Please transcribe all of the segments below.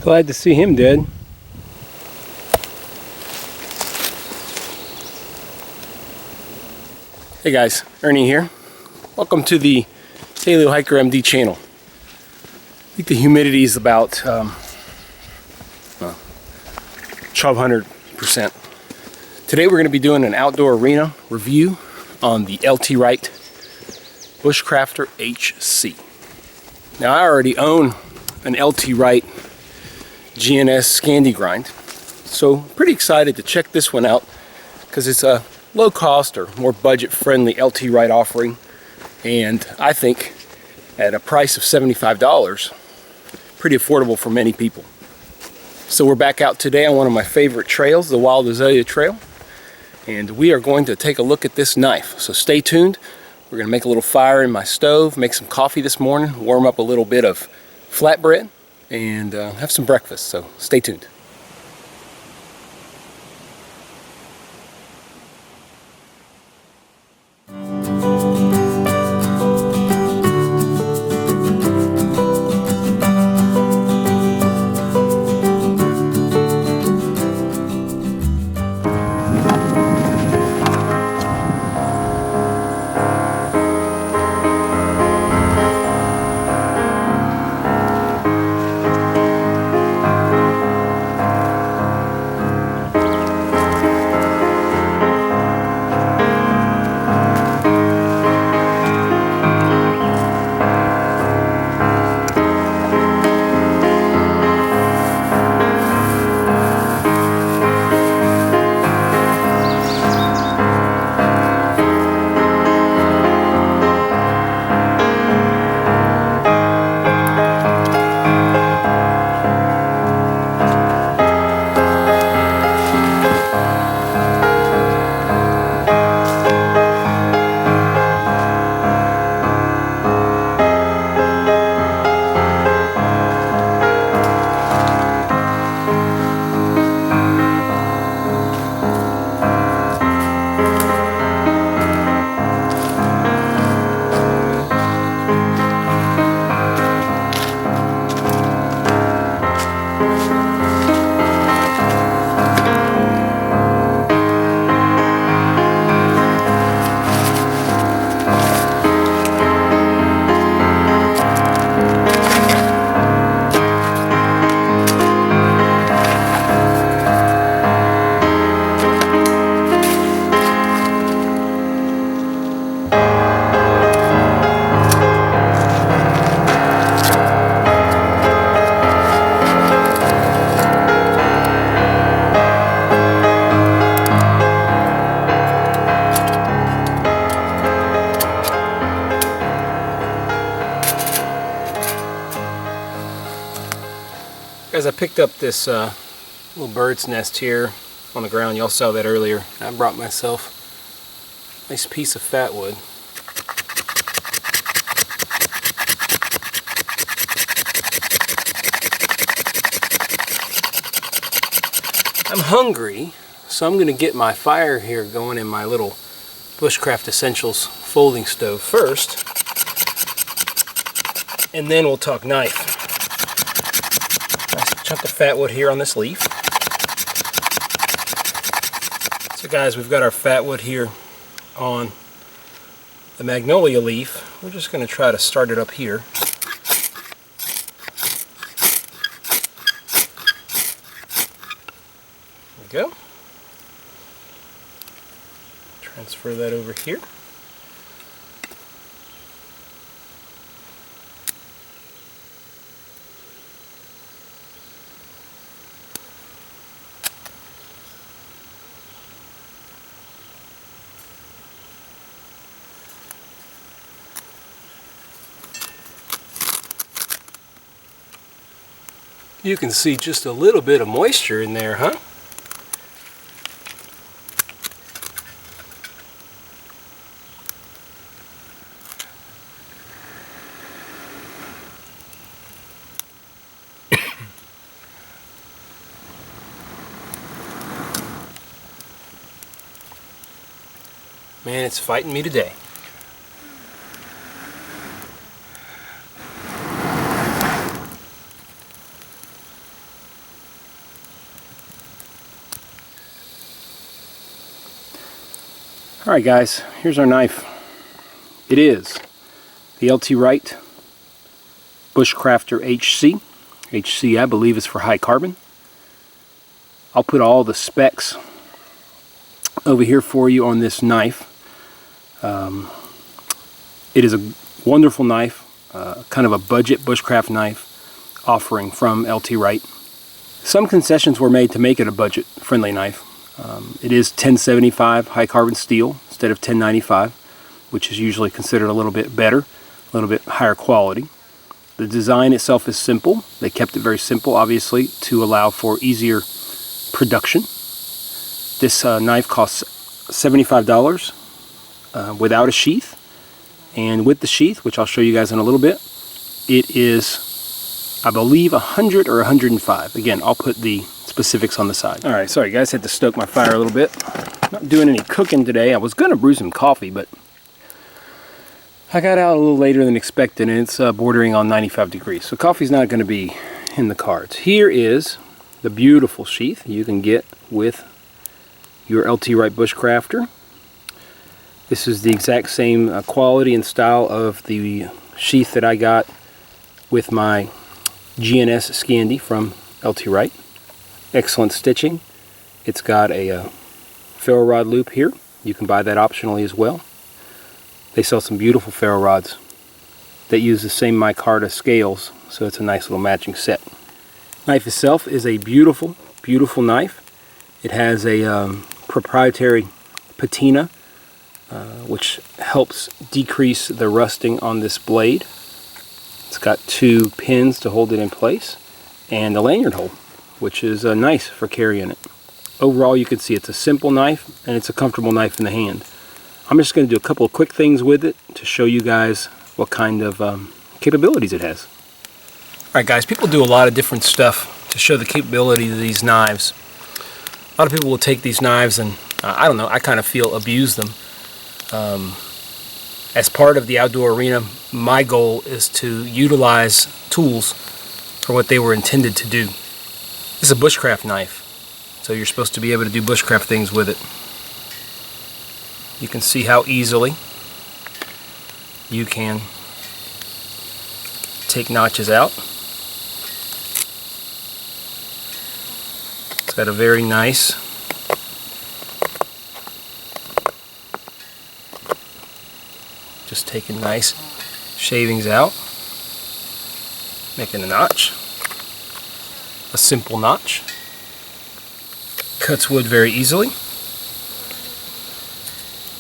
Glad to see him dead. Hey guys, Ernie here. Welcome to the Paleo Hiker MD channel. I think the humidity is about 1200%. Today we're going to be doing an outdoor arena review on the LT Wright Bushcrafter HC. Now I already own an LT Wright GNS Scandi grind, so pretty excited to check this one out because it's a low cost or more budget friendly LT Wright offering, and I think at a price of $75, pretty affordable for many people. So we're back out today on one of my favorite trails, the Wild Azalea Trail, and we are going to take a look at this knife. So stay tuned. We're going to make a little fire in my stove, make some coffee this morning, warm up a little bit of flatbread, and have some breakfast. So stay tuned. Guys, I picked up this little bird's nest here on the ground. Y'all saw that earlier. I brought myself a nice piece of fat wood. I'm hungry, so I'm going to get my fire here going in my little Bushcraft Essentials folding stove first, and then we'll talk knife. Chunk of fat wood here on this leaf. So guys, we've got our fat wood here on the magnolia leaf. We're just going to try to start it up here. There we go. Transfer that over here. You can see just a little bit of moisture in there, huh? Man, it's fighting me today. Alright guys, here's our knife. It is the LT Wright Bushcrafter HC. HC I believe is for high carbon. I'll put all the specs over here for you on this knife. It is a wonderful knife, kind of a budget bushcraft knife offering from LT Wright. Some concessions were made to make it a budget friendly knife. It is 1075 high carbon steel instead of 1095, which is usually considered a little bit better, a little bit higher quality. The design itself is simple. They kept it very simple, obviously, to allow for easier production. This knife costs $75 without a sheath, and with the sheath, which I'll show you guys in a little bit, it is, I believe, 100 or 105. Again, I'll put the specifics on the side. Alright, sorry guys, had to stoke my fire a little bit. Not doing any cooking today. I was going to brew some coffee, but I got out a little later than expected, and it's bordering on 95 degrees. So coffee's not going to be in the cards. Here is the beautiful sheath you can get with your LT Wright Bushcrafter. This is the exact same quality and style of the sheath that I got with my GNS Scandi from LT Wright. Excellent stitching. It's got a ferro rod loop here. You can buy that optionally as well. They sell some beautiful ferro rods that use the same micarta scales, so it's a nice little matching set. Knife itself is a beautiful, beautiful knife. It has a proprietary patina, which helps decrease the rusting on this blade. It's got 2 pins to hold it in place, and a lanyard hole, which is nice for carrying it. Overall, you can see it's a simple knife, and it's a comfortable knife in the hand. I'm just going to do a couple of quick things with it to show you guys what kind of capabilities it has. Alright guys, people do a lot of different stuff to show the capability of these knives. A lot of people will take these knives and, I don't know, I kind of feel abuse them. As part of the outdoor arena, my goal is to utilize tools for what they were intended to do. This is a bushcraft knife, so you're supposed to be able to do bushcraft things with it. You can see how easily you can take notches out. It's got a very nice just taking nice shavings out, making a notch, a simple notch. Cuts wood very easily.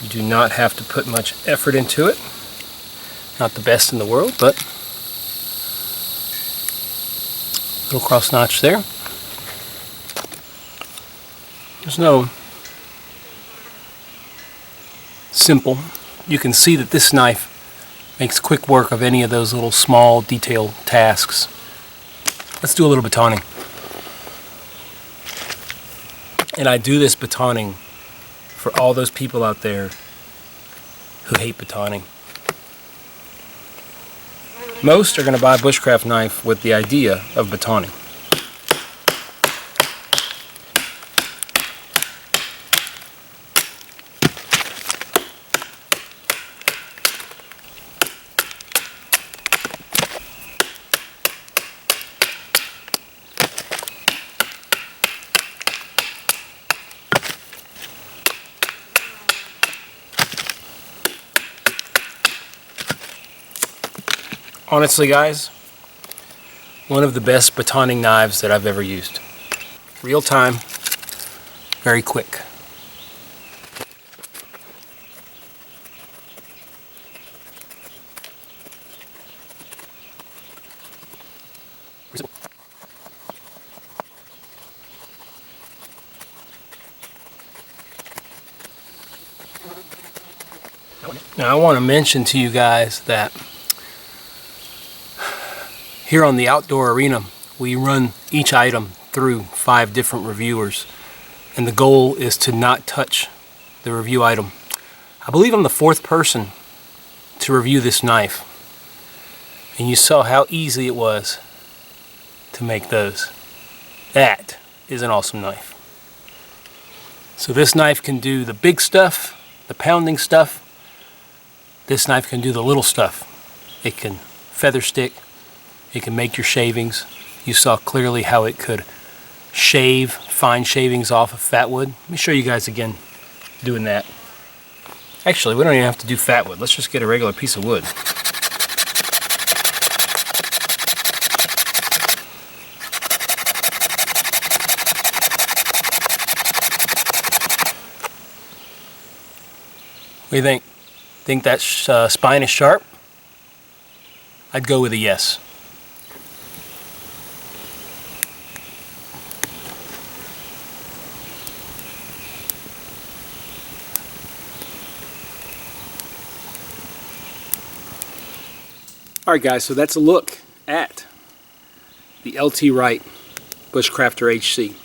You do not have to put much effort into it. Not the best in the world, but little cross notch there. There's no simple. You can see that this knife makes quick work of any of those little small detail tasks. Let's do a little batoning. And I do this batoning for all those people out there who hate batoning. Most are going to buy a bushcraft knife with the idea of batoning. Honestly guys, one of the best batoning knives that I've ever used. Real time, very quick. Now I want to mention to you guys that here on the Outdoor Arena, we run each item through 5 different reviewers, and the goal is to not touch the review item. I believe I'm the 4th person to review this knife, and you saw how easy it was to make those. That is an awesome knife. So this knife can do the big stuff the pounding stuff, this knife can do the little stuff. It can feather stick, it can make your shavings. You saw clearly how it could shave fine shavings off of fat wood. Let me show you guys again doing that. Actually, we don't even have to do fat wood. Let's just get a regular piece of wood. What do you think? Think that spine is sharp? I'd go with a yes. Alright guys, so that's a look at the LT Wright Bushcrafter HC.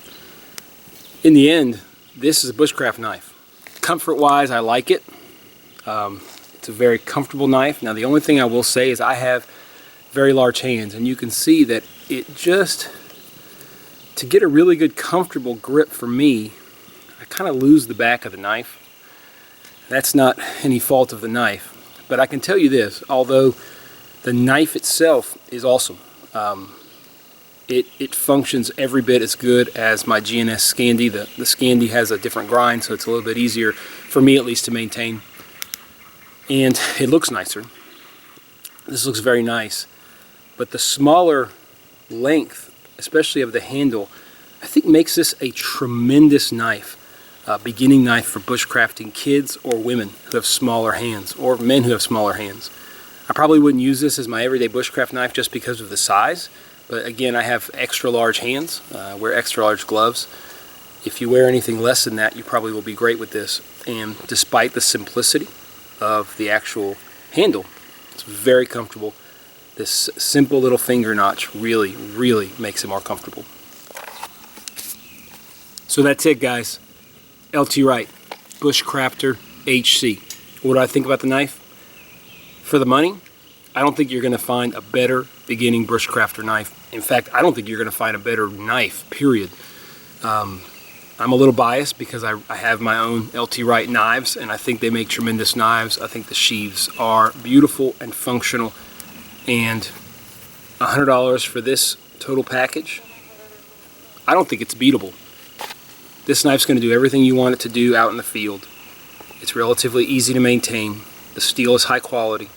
In the end, this is a bushcraft knife. Comfort wise, I like it. It's a very comfortable knife. Now the only thing I will say is I have very large hands, and you can see that it just, to get a really good comfortable grip for me, I kind of lose the back of the knife. That's not any fault of the knife, but I can tell you this, although the knife itself is awesome. It functions every bit as good as my GNS Scandi. The Scandi has a different grind, so it's a little bit easier, for me at least, to maintain. And it looks nicer. This looks very nice. But the smaller length, especially of the handle, I think makes this a tremendous knife. Beginning knife for bushcrafting kids or women who have smaller hands, or men who have smaller hands. I probably wouldn't use this as my everyday bushcraft knife just because of the size, but again, I have extra large hands, wear extra large gloves. If you wear anything less than that, you probably will be great with this. And despite the simplicity of the actual handle, it's very comfortable. This simple little finger notch really, really makes it more comfortable. So that's it, guys. LT Wright Bushcrafter HC. What do I think about the knife? For the money, I don't think you're going to find a better beginning bushcrafter knife. In fact, I don't think you're going to find a better knife, period. I'm a little biased because I have my own LT Wright knives, and I think they make tremendous knives. I think the sheaths are beautiful and functional, and $100 for this total package, I don't think it's beatable. This knife's going to do everything you want it to do out in the field. It's relatively easy to maintain. The steel is high quality.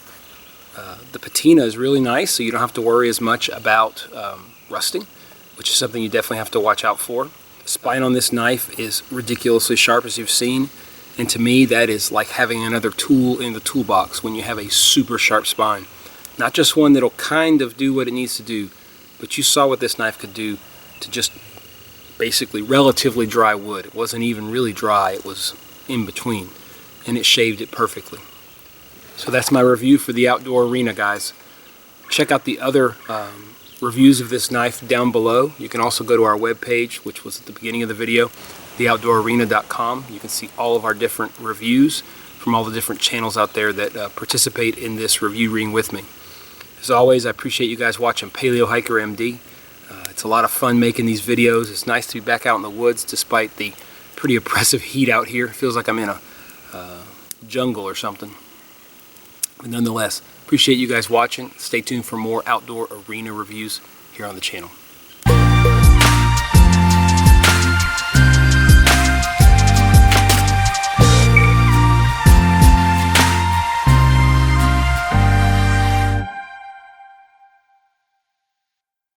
The patina is really nice, so you don't have to worry as much about rusting, which is something you definitely have to watch out for. The spine on this knife is ridiculously sharp, as you've seen, and to me that is like having another tool in the toolbox when you have a super sharp spine. Not just one that'll kind of do what it needs to do, but you saw what this knife could do to just basically relatively dry wood. It wasn't even really dry, it was in between, and it shaved it perfectly. So that's my review for the outdoor arena, guys. Check out the other reviews of this knife down below. You can also go to our webpage, which was at the beginning of the video, theoutdoorarena.com. You can see all of our different reviews from all the different channels out there that participate in this review reading with me. As always, I appreciate you guys watching Paleo Hiker MD. It's a lot of fun making these videos. It's nice to be back out in the woods despite the pretty oppressive heat out here. It feels like I'm in a jungle or something. But nonetheless, appreciate you guys watching. Stay tuned for more outdoor arena reviews here on the channel.